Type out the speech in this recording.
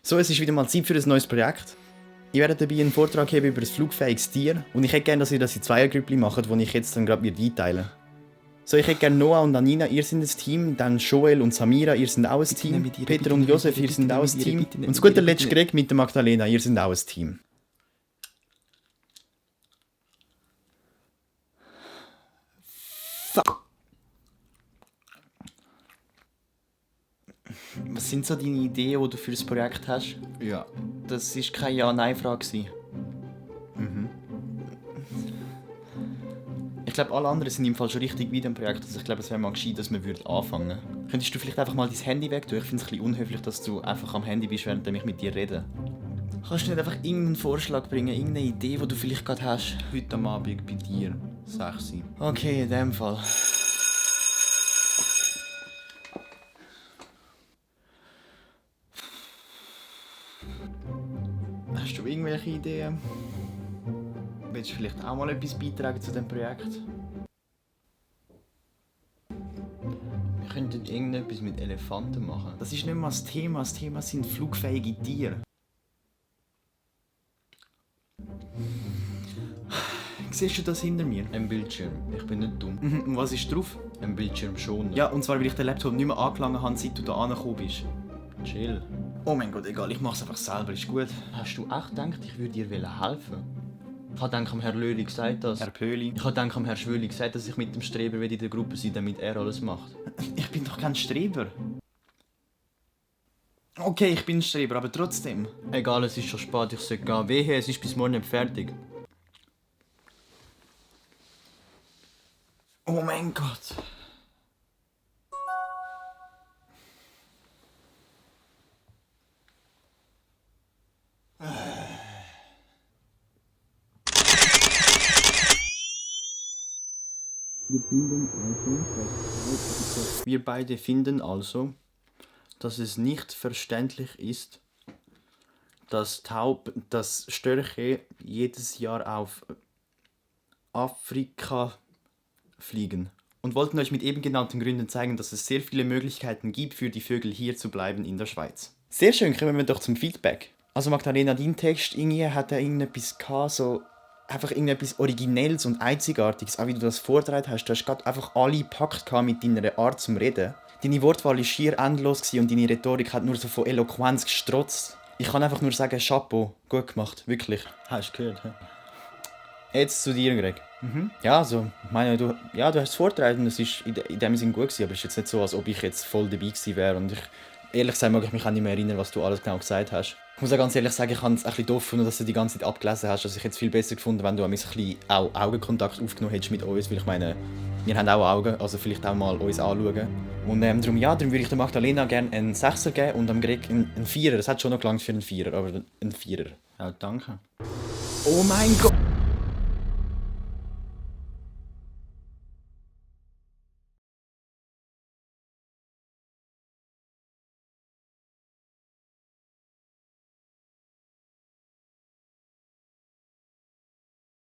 So, es ist wieder mal Zeit für ein neues Projekt. Ich werde dabei einen Vortrag geben über ein flugfähiges Tier und ich hätte gerne, dass ihr das in Zweiergrüppchen macht, die ich jetzt dann gerade einteilen. So, ich hätte gerne Noah und Anina, ihr seid ein Team, dann Joel und Samira, ihr seid auch ein Team, Peter und Josef, ihr seid auch ein Team und zu guter Letzt Greg mit der Magdalena, ihr seid auch ein Team. Was sind so deine Ideen, die du für das Projekt hast? Ja. Das war keine Ja-Nein-Frage. Ich glaube, alle anderen sind im Fall schon richtig weit im Projekt. Also ich glaube, es wäre mal gescheit, dass wir anfangen würden. Könntest du vielleicht einfach mal dein Handy wegtun? Ich finde es ein bisschen unhöflich, dass du einfach am Handy bist, während ich mit dir rede. Kannst du nicht einfach irgendeinen Vorschlag bringen, irgendeine Idee, die du vielleicht gerade hast? Heute am Abend bei dir. 6 Uhr. Okay, in dem Fall. Hast du irgendwelche Ideen? Willst du vielleicht auch mal etwas beitragen zu diesem Projekt? Wir könnten irgendetwas mit Elefanten machen. Das ist nicht mal das Thema. Das Thema sind flugfähige Tiere. Siehst du das hinter mir? Ein Bildschirm. Ich bin nicht dumm. Und was ist drauf? Ein Bildschirm schon. Ja, und zwar, weil ich den Laptop nicht mehr angelangt habe, seit du da angekommen bist. Chill. Oh mein Gott, egal, ich mach's einfach selber, ist gut. Hast du echt gedacht, ich würde dir helfen? Ich habe gedacht, am Herr Löhli gesagt, dass... Herr Pöli. Ich habe gedacht, am Herr Schwöli gesagt, dass ich mit dem Streber in der Gruppe sein will, damit er alles macht. Ich bin doch kein Streber. Okay, ich bin ein Streber, aber trotzdem. Egal, es ist schon spät, ich sollte gehen. Wehe, es ist bis morgen nicht fertig. Oh mein Gott. Wir beide finden also, dass es nicht verständlich ist, dass Störche jedes Jahr auf Afrika fliegen. Und wollten euch mit eben genannten Gründen zeigen, dass es sehr viele Möglichkeiten gibt, für die Vögel hier zu bleiben in der Schweiz. Sehr schön, kommen wir doch zum Feedback. Also Magdalena, dein Text irgendwie hat irgendetwas gehabt, so einfach irgendetwas Originelles und Einzigartiges, auch wie du das vorgetragen hast. Du hast gerade einfach alle gepackt mit deiner Art zum Reden. Deine Wortwahl war schier endlos und deine Rhetorik hat nur so von Eloquenz gestrotzt. Ich kann einfach nur sagen, Chapeau, gut gemacht, wirklich. Hast du gehört? He? Jetzt zu dir, Greg. Ja, also, ich meine, du hast es vorgetragen und es war in dem Sinne gut gewesen, aber es ist jetzt nicht so, als ob ich jetzt voll dabei gewesen wäre und ehrlich gesagt mag ich mich auch nicht mehr erinnern, was du alles genau gesagt hast. Ich muss auch ganz ehrlich sagen, ich habe es ein bisschen doof gefunden, dass du die ganze Zeit abgelesen hast. Also ich hätte es viel besser gefunden, wenn du ein bisschen auch Augenkontakt aufgenommen hättest mit uns, weil ich meine, wir haben auch Augen, also vielleicht auch mal uns anschauen. Und darum würde ich der Magdalena gerne einen 6er geben und dem Greg einen 4er. Das hat schon noch gelangt für einen 4er, aber einen 4er. Ja, danke. Oh mein Gott!